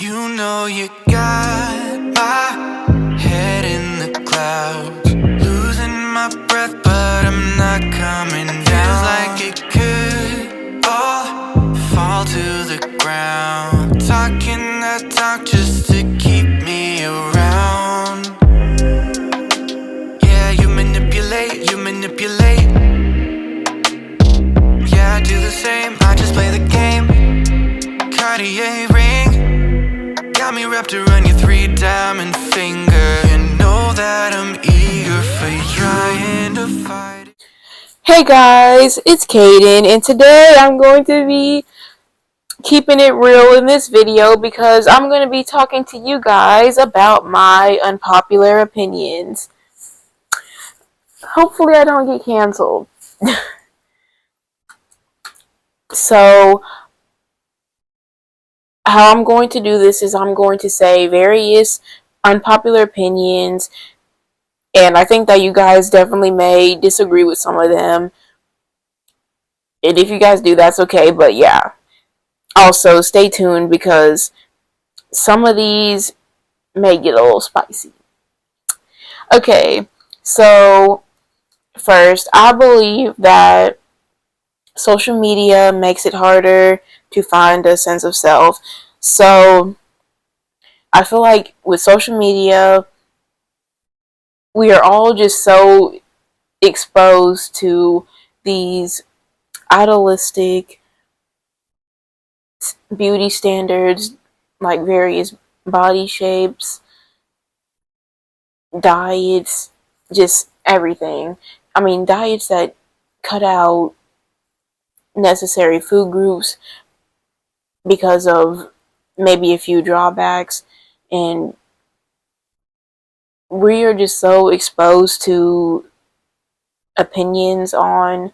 You know you got my head in the clouds, losing my breath, but I'm not coming down. Feels like it could all fall to the ground. Talking that talk just to keep me around. Yeah, you manipulate. Yeah, I do the same, I just play the game. Cartier ring got me wrapped around your 3-diamond finger. You know that I'm eager for you, trying to fight it. Hey guys, it's Caydan, and today I'm going to be keeping it real in this video because I'm going to be talking to you guys about my unpopular opinions. Hopefully I don't get canceled. So, how I'm going to do this is I'm going to say various unpopular opinions, and I think that you guys definitely may disagree with some of them. And if you guys do, that's okay, but yeah. Also, stay tuned because some of these may get a little spicy. Okay, so first, I believe that social media makes it harder to find a sense of self. So, I feel like with social media, we are all just so exposed to these idealistic beauty standards, like various body shapes, diets, just everything. I mean, diets that cut out necessary food groups because of maybe a few drawbacks, and we are just so exposed to opinions on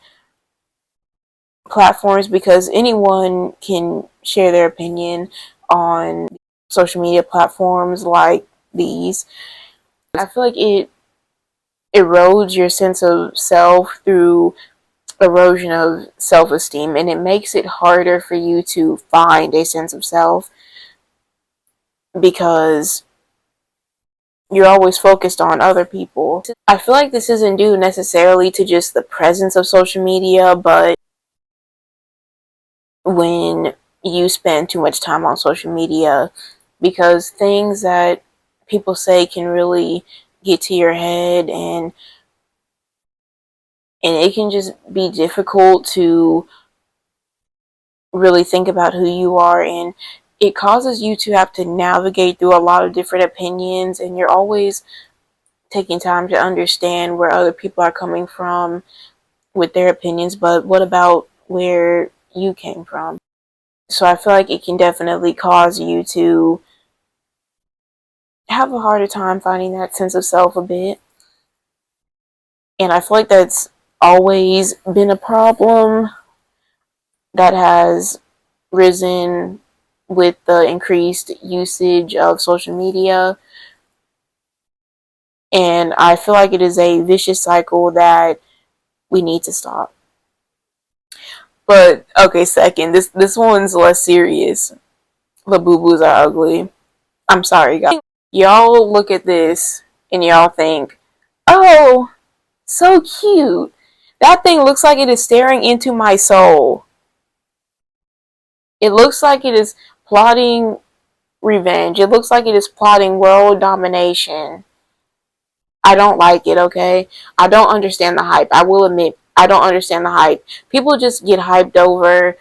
platforms because anyone can share their opinion on social media platforms like these. I feel like it erodes your sense of self through erosion of self-esteem, and it makes it harder for you to find a sense of self because you're always focused on other people. I feel like this isn't due necessarily to just the presence of social media, but when you spend too much time on social media, because things that people say can really get to your head, and it can just be difficult to really think about who you are, and it causes you to have to navigate through a lot of different opinions, and you're always taking time to understand where other people are coming from with their opinions, but what about where you came from? So I feel like it can definitely cause you to have a harder time finding that sense of self a bit. And I feel like that's always been a problem that has risen with the increased usage of social media. And I feel like it is a vicious cycle that we need to stop. But okay, second, this one's less serious. The boo-boos are ugly. I'm sorry, guys. Y'all look at this and y'all think, oh, so cute. That thing looks like it is staring into my soul. It looks like it is plotting revenge. It looks like it is plotting world domination. I don't like it, okay? I don't understand the hype. I will admit, I don't understand the hype. People just get hyped over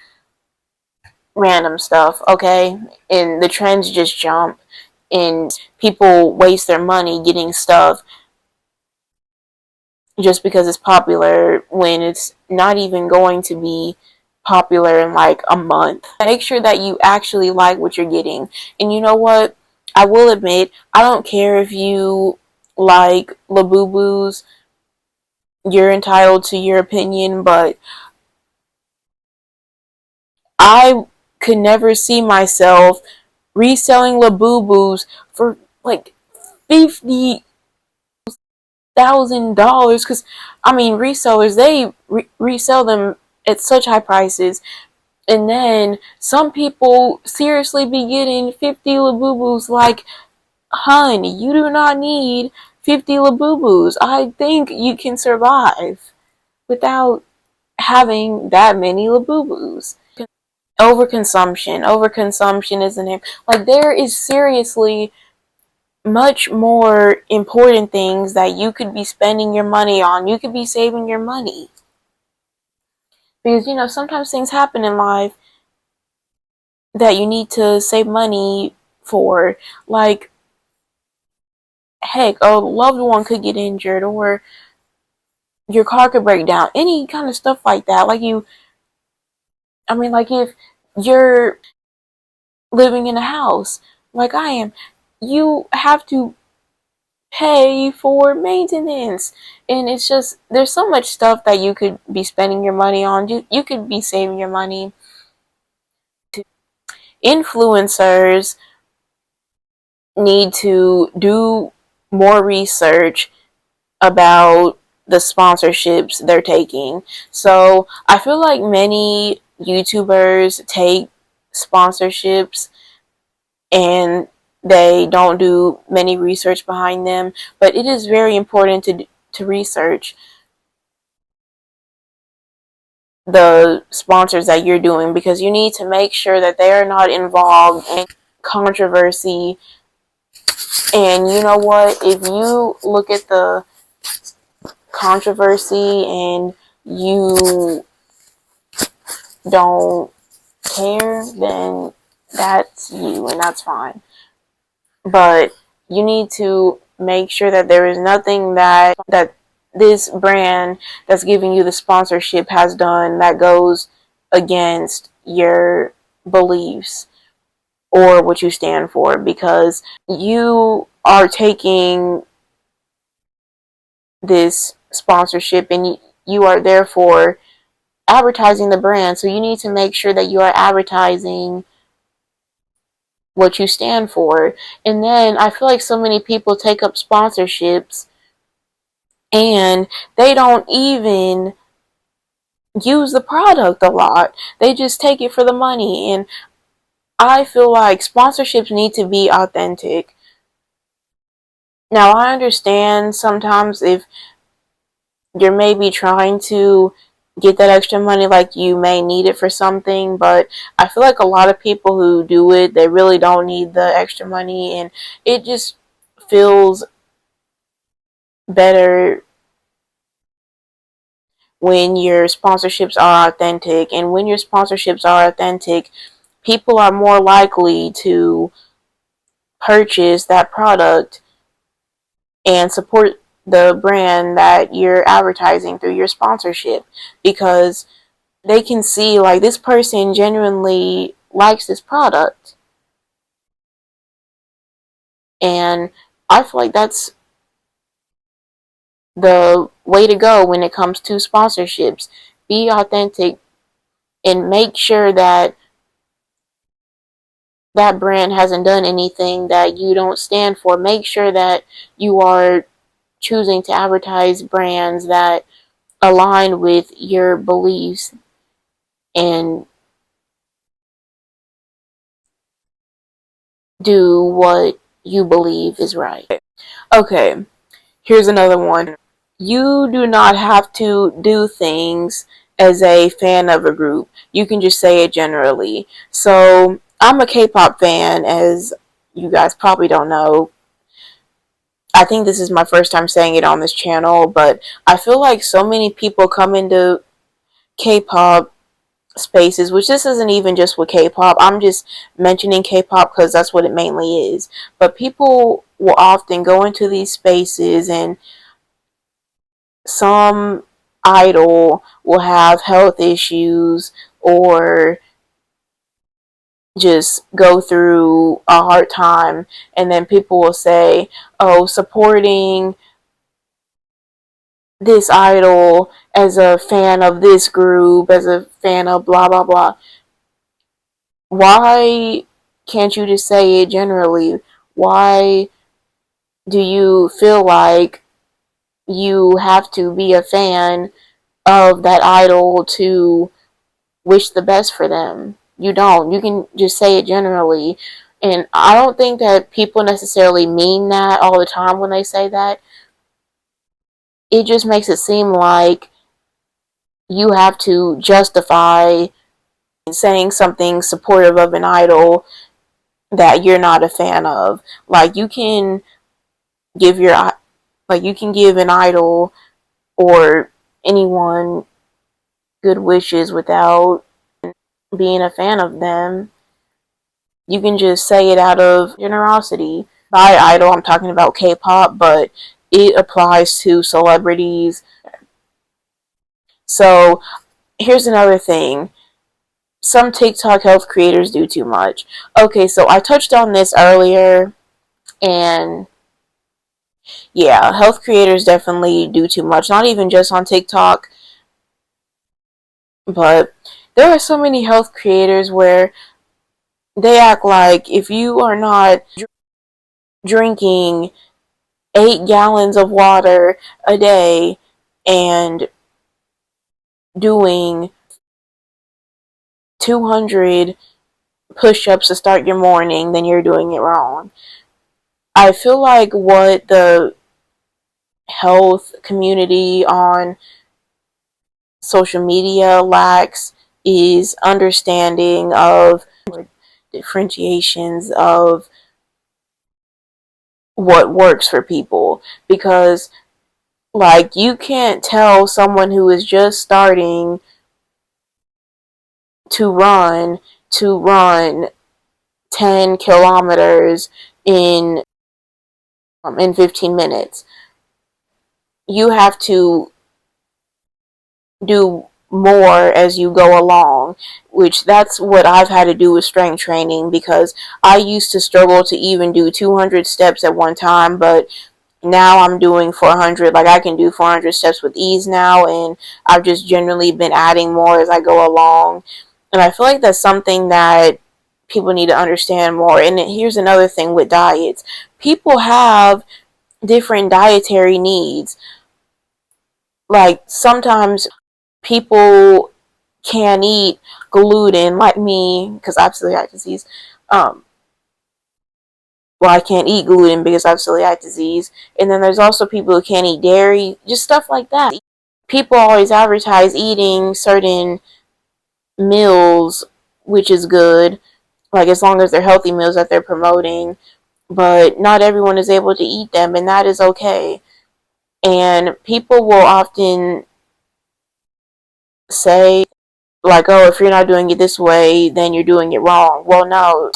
random stuff, okay? And the trends just jump, and people waste their money getting stuff just because it's popular when it's not even going to be popular in like a month. Make sure that you actually like what you're getting. And you know what? I will admit, I don't care if you like Labubu's. You're entitled to your opinion, but I could never see myself reselling Labubu's for like $50,000, because I mean resellers, they resell them at such high prices, And then some people seriously be getting 50 Labubus. Like, hun, you do not need 50 Labubus. I think you can survive without having that many Labubus. Overconsumption is the name. Like, there is seriously much more important things that you could be spending your money on. You could be saving your money. Because, sometimes things happen in life that you need to save money for. Like, heck, a loved one could get injured, or your car could break down. Any kind of stuff like that. Like if you're living in a house, like I am, you have to pay for maintenance. And it's just, there's so much stuff that you could be spending your money on. You could be saving your money. Influencers need to do more research about the sponsorships they're taking. So I feel like many YouTubers take sponsorships and they don't do many research behind them, but it is very important to research the sponsors that you're doing, because you need to make sure that they are not involved in controversy. And you know what? If you look at the controversy and you don't care, then that's you, and that's fine. But you need to make sure that there is nothing that this brand that's giving you the sponsorship has done that goes against your beliefs or what you stand for, because you are taking this sponsorship and you are therefore advertising the brand. So you need to make sure that you are advertising what you stand for. And then I feel like so many people take up sponsorships and they don't even use the product a lot. They just take it for the money. And I feel like sponsorships need to be authentic. Now, I understand sometimes if you're maybe trying to get that extra money, like you may need it for something, but I feel like a lot of people who do it, they really don't need the extra money, and it just feels better when your sponsorships are authentic. And when your sponsorships are authentic, people are more likely to purchase that product and support the brand that you're advertising through your sponsorship, because they can see like this person genuinely likes this product. And I feel like that's the way to go when it comes to sponsorships. Be authentic and make sure that that brand hasn't done anything that you don't stand for. Make sure that you are choosing to advertise brands that align with your beliefs and do what you believe is right. Okay, here's another one. You do not have to do things as a fan of a group. You can just say it generally. So, I'm a K-pop fan, as you guys probably don't know. I think this is my first time saying it on this channel, but I feel like so many people come into K-pop spaces, which this isn't even just with K-pop. I'm just mentioning K-pop because that's what it mainly is. But people will often go into these spaces and some idol will have health issues or just go through a hard time, and then people will say, oh, supporting this idol as a fan of this group, as a fan of blah blah blah. Why can't you just say it generally? Why do you feel like you have to be a fan of that idol to wish the best for them. You don't. You can just say it generally. And I don't think that people necessarily mean that all the time when they say that. It just makes it seem like you have to justify saying something supportive of an idol that you're not a fan of. Like you can give your you can give an idol or anyone good wishes without being a fan of them. You can just say it out of generosity. By idol, I'm talking about K-pop, but it applies to celebrities. So here's another thing. Some TikTok health creators do too much. Okay, so I touched on this earlier, and yeah, health creators definitely do too much. Not even just on TikTok, but there are so many health creators where they act like if you are not drinking 8 gallons of water a day and doing 200 push-ups to start your morning, then you're doing it wrong. I feel like what the health community on social media lacks is understanding of differentiations of what works for people, because like you can't tell someone who is just starting to run 10 kilometers in 15 minutes. You have to do more as you go along, which that's what I've had to do with strength training, because I used to struggle to even do 200 steps at one time, but now I'm doing 400. Like I can do 400 steps with ease now, and I've just generally been adding more as I go along. And I feel like that's something that people need to understand more. And here's another thing with diets. People have different dietary needs. Like sometimes people can't eat gluten, like me, because I have celiac disease. Um, well, I can't eat gluten because I have celiac disease. And then there's also people who can't eat dairy, just stuff like that. People always advertise eating certain meals, which is good, like as long as they're healthy meals that they're promoting, but not everyone is able to eat them, and that is okay. And people will often say, like, oh, if you're not doing it this way, then you're doing it wrong. Well, no,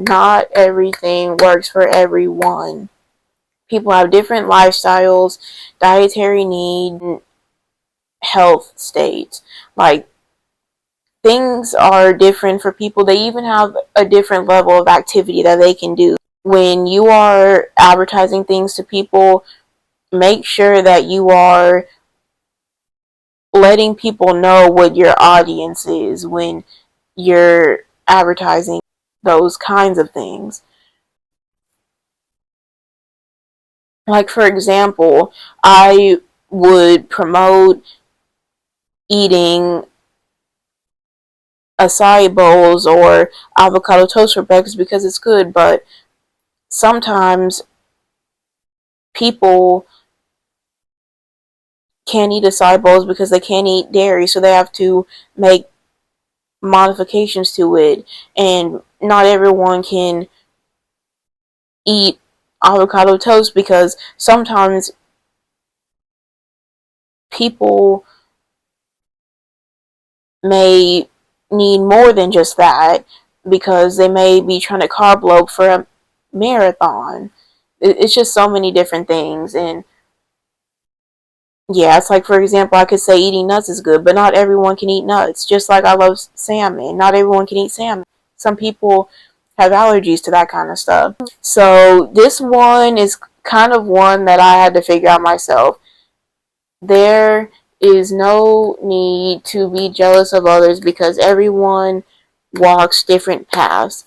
not everything works for everyone. People have different lifestyles, dietary needs, health states. Like, things are different for people. They even have a different level of activity that they can do. When you are advertising things to people, make sure that you are letting people know what your audience is when you're advertising those kinds of things. Like, for example, I would promote eating acai bowls or avocado toast for breakfast because it's good, but sometimes people can't eat acai bowls because they can't eat dairy, so they have to make modifications to it, and not everyone can eat avocado toast because sometimes people may need more than just that because they may be trying to carb load for a marathon. It's just so many different things. And yeah, it's like, for example, I could say eating nuts is good, but not everyone can eat nuts. Just like I love salmon, not everyone can eat salmon. Some people have allergies to that kind of stuff. So this one is kind of one that I had to figure out myself. There is no need to be jealous of others because everyone walks different paths.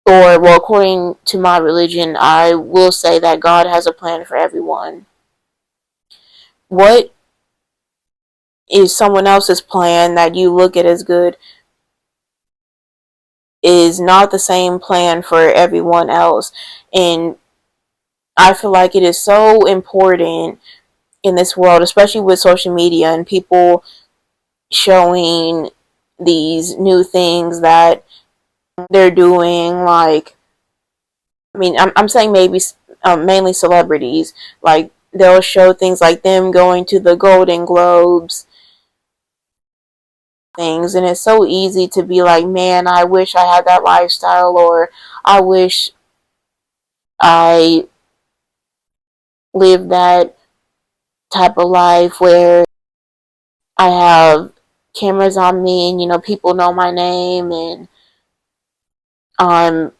Or, well, according to my religion, I will say that God has a plan for everyone. What is someone else's plan that you look at as good is not the same plan for everyone else. And I feel like it is so important in this world, especially with social media and people showing these new things that they're doing. Like, I mean, I'm saying maybe mainly celebrities. Like, they'll show things like them going to the Golden Globes things, and it's so easy to be like, man, I wish I had that lifestyle, or I wish I lived that type of life where I have cameras on me and, people know my name and I'm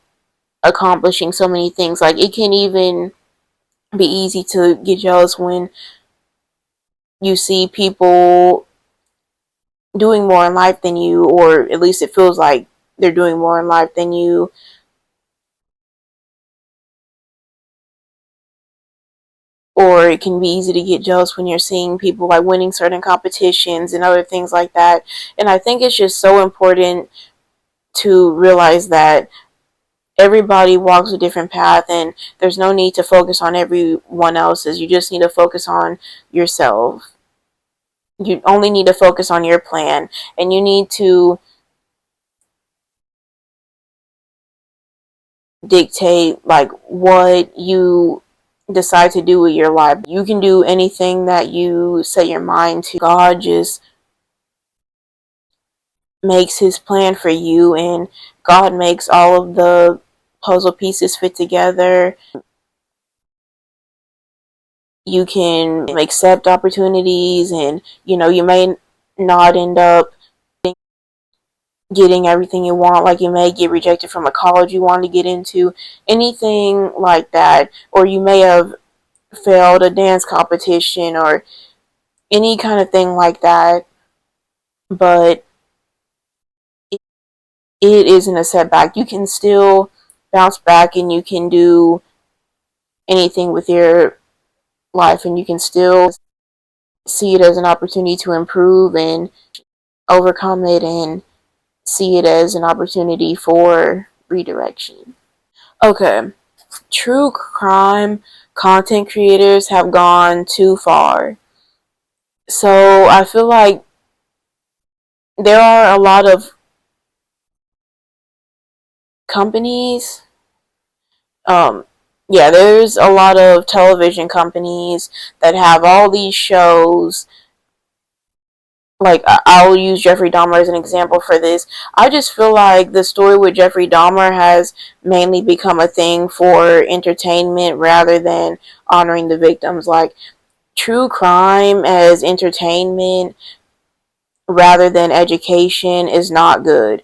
accomplishing so many things. Like, it can even be easy to get jealous when you see people doing more in life than you, or at least it feels like they're doing more in life than you. Or it can be easy to get jealous when you're seeing people like winning certain competitions and other things like that. And I think it's just so important to realize that everybody walks a different path, and there's no need to focus on everyone else's. You just need to focus on yourself. You only need to focus on your plan, and you need to dictate like what you decide to do with your life. You can do anything that you set your mind to. God just makes his plan for you, and God makes all of the puzzle pieces fit together. You can accept opportunities, and you may not end up getting everything you want. Like, you may get rejected from a college you want to get into, anything like that, or you may have failed a dance competition or any kind of thing like that. But it isn't a setback. You can still bounce back, and you can do anything with your life, and you can still see it as an opportunity to improve and overcome it, and see it as an opportunity for redirection. Okay, true crime content creators have gone too far. So I feel like there are a lot of companies, yeah, there's a lot of television companies that have all these shows. Like, I'll use Jeffrey Dahmer as an example for this. I just feel like the story with Jeffrey Dahmer has mainly become a thing for entertainment rather than honoring the victims. Like, true crime as entertainment rather than education is not good.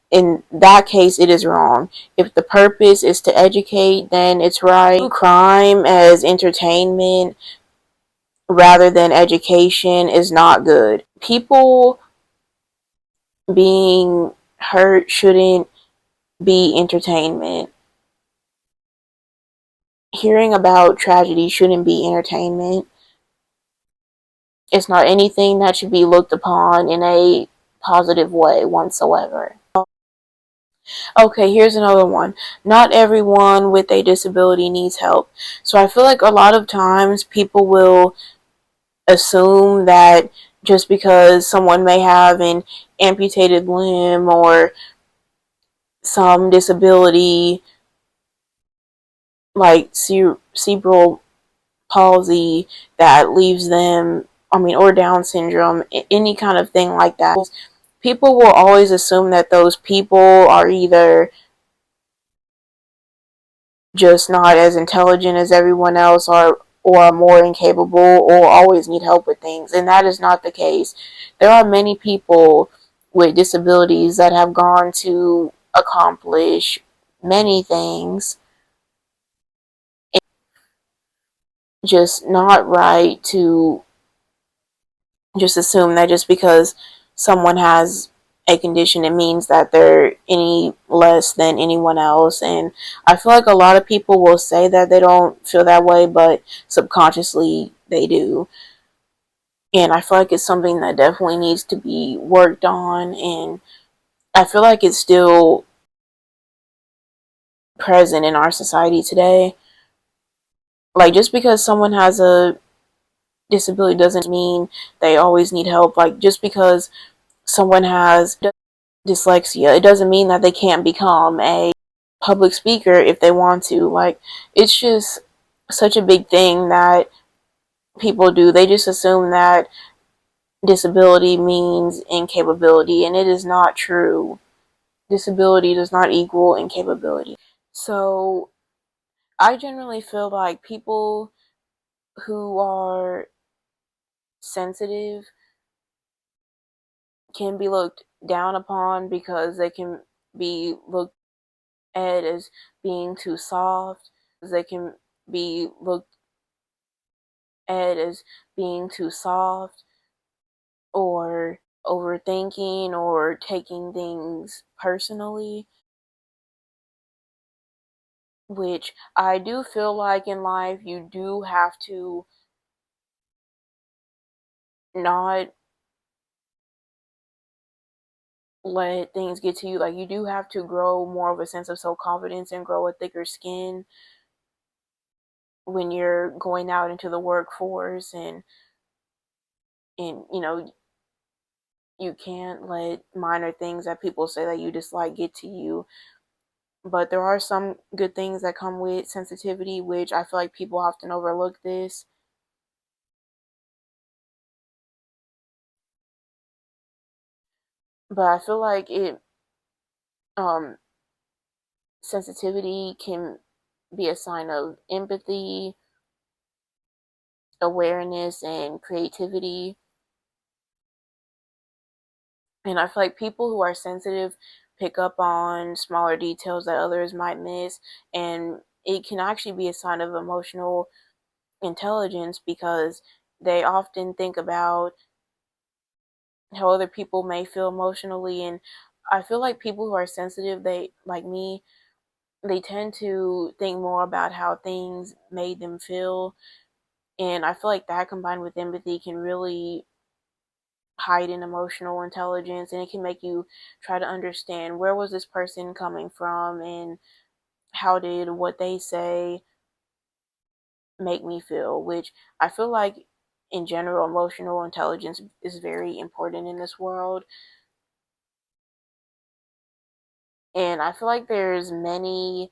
In that case, it is wrong. If the purpose is to educate, then it's right. True crime as entertainment rather than education is not good. People being hurt shouldn't be entertainment. Hearing about tragedy shouldn't be entertainment. It's not anything that should be looked upon in a positive way whatsoever. Okay, here's another one. Not everyone with a disability needs help. So I feel like a lot of times people will assume that just because someone may have an amputated limb or some disability like cerebral palsy that leaves them, or Down syndrome, any kind of thing like that. People will always assume that those people are either just not as intelligent as everyone else, or are more incapable, or always need help with things. And that is not the case. There are many people with disabilities that have gone to accomplish many things. Just not right to just assume that just because someone has a condition, it means that they're any less than anyone else. And I feel like a lot of people will say that they don't feel that way, but subconsciously they do. And I feel like it's something that definitely needs to be worked on, and I feel like it's still present in our society today. Like, just because someone has a disability doesn't mean they always need help. Like, just because someone has dyslexia, it doesn't mean that they can't become a public speaker if they want to. Like, it's just such a big thing that people do. They just assume that disability means incapability, and it is not true. Disability does not equal incapability. So, I generally feel like people who are sensitive can be looked down upon because they can be looked at as being too soft. They can be looked at as being too soft or overthinking or taking things personally, which I do feel like in life you do have to not let things get to you. Like, you do have to grow more of a sense of self-confidence and grow a thicker skin when you're going out into the workforce, and you can't let minor things that people say that you dislike get to you. But there are some good things that come with sensitivity, which I feel like people often overlook this. But I feel like um sensitivity can be a sign of empathy, awareness, and creativity. And I feel like people who are sensitive pick up on smaller details that others might miss, and it can actually be a sign of emotional intelligence because they often think about how other people may feel emotionally. And I feel like people who are sensitive, they like me, they tend to think more about how things made them feel. And I feel like that combined with empathy can really heighten emotional intelligence, and it can make you try to understand where was this person coming from and how did what they say make me feel, which I feel like in general emotional intelligence is very important in this world. And I feel like there's many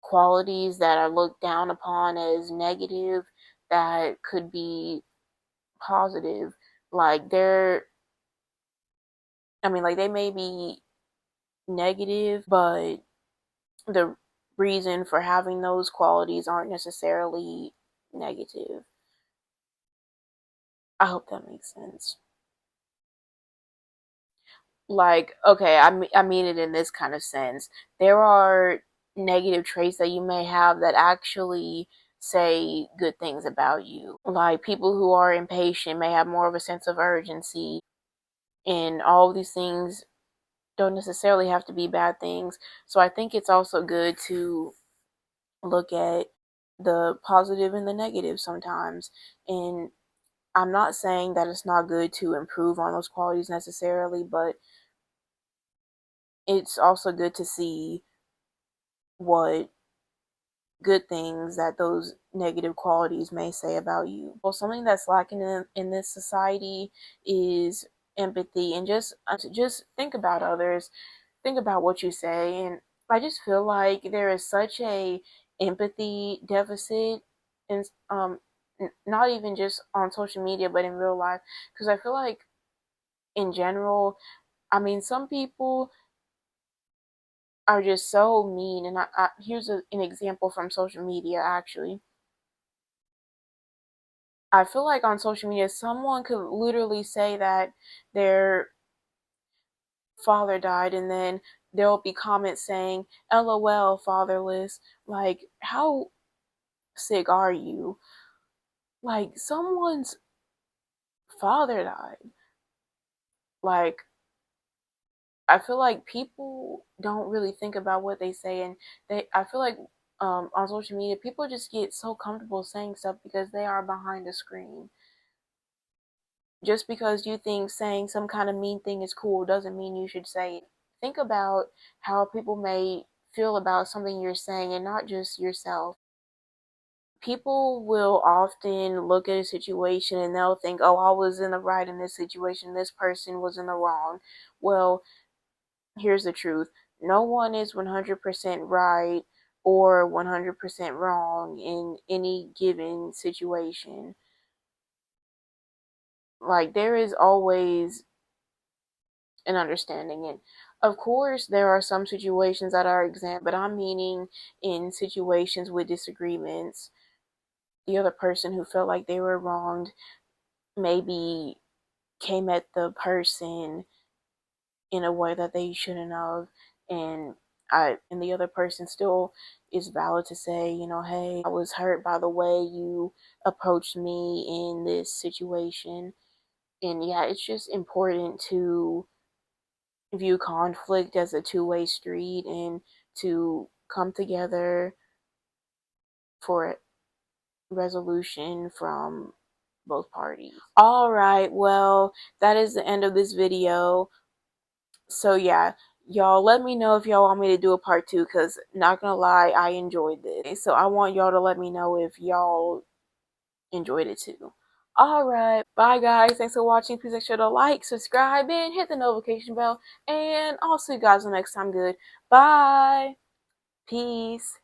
qualities that are looked down upon as negative that could be positive. Like, like, they may be negative, but the reason for having those qualities aren't necessarily negative. I hope that makes sense. Like, okay, I mean it in this kind of sense. There are negative traits that you may have that actually say good things about you. Like, people who are impatient may have more of a sense of urgency, and all of these things don't necessarily have to be bad things. So I think it's also good to look at the positive and the negative sometimes. And I'm not saying that it's not good to improve on those qualities necessarily, but it's also good to see what good things that those negative qualities may say about you. Well, something that's lacking in this society is empathy, and just think about others, think about what you say. And I just feel like there is such a empathy deficit, and not even just on social media but in real life, because I feel like in general, I mean, some people are just so mean. And here's an example from social media, actually. I feel like on social media, someone could literally say that their father died, and then there'll be comments saying, LOL, fatherless. Like, how sick are you? Like, someone's father died. Like, I feel like people don't really think about what they say, and I feel like on social media, people just get so comfortable saying stuff because they are behind a screen. Just because you think saying some kind of mean thing is cool doesn't mean you should say it. Think about how people may feel about something you're saying and not just yourself. People will often look at a situation and they'll think, oh, I was in the right in this situation, this person was in the wrong. Well, here's the truth: no one is 100% right or 100% wrong in any given situation. Like, there is always an understanding. And of course, there are some situations that are exempt, but I'm meaning in situations with disagreements, the other person who felt like they were wronged maybe came at the person in a way that they shouldn't have, and and the other person still is valid to say, hey, I was hurt by the way you approached me in this situation. And yeah, it's just important to view conflict as a two-way street and to come together for resolution from both parties. All right, well, that is the end of this video. So yeah, y'all let me know if y'all want me to do a part 2, because not gonna lie, I enjoyed this. So I want y'all to let me know if y'all enjoyed it too. Alright, bye guys. Thanks for watching. Please make sure to like, subscribe, and hit the notification bell. And I'll see you guys next time. Good. Bye. Peace.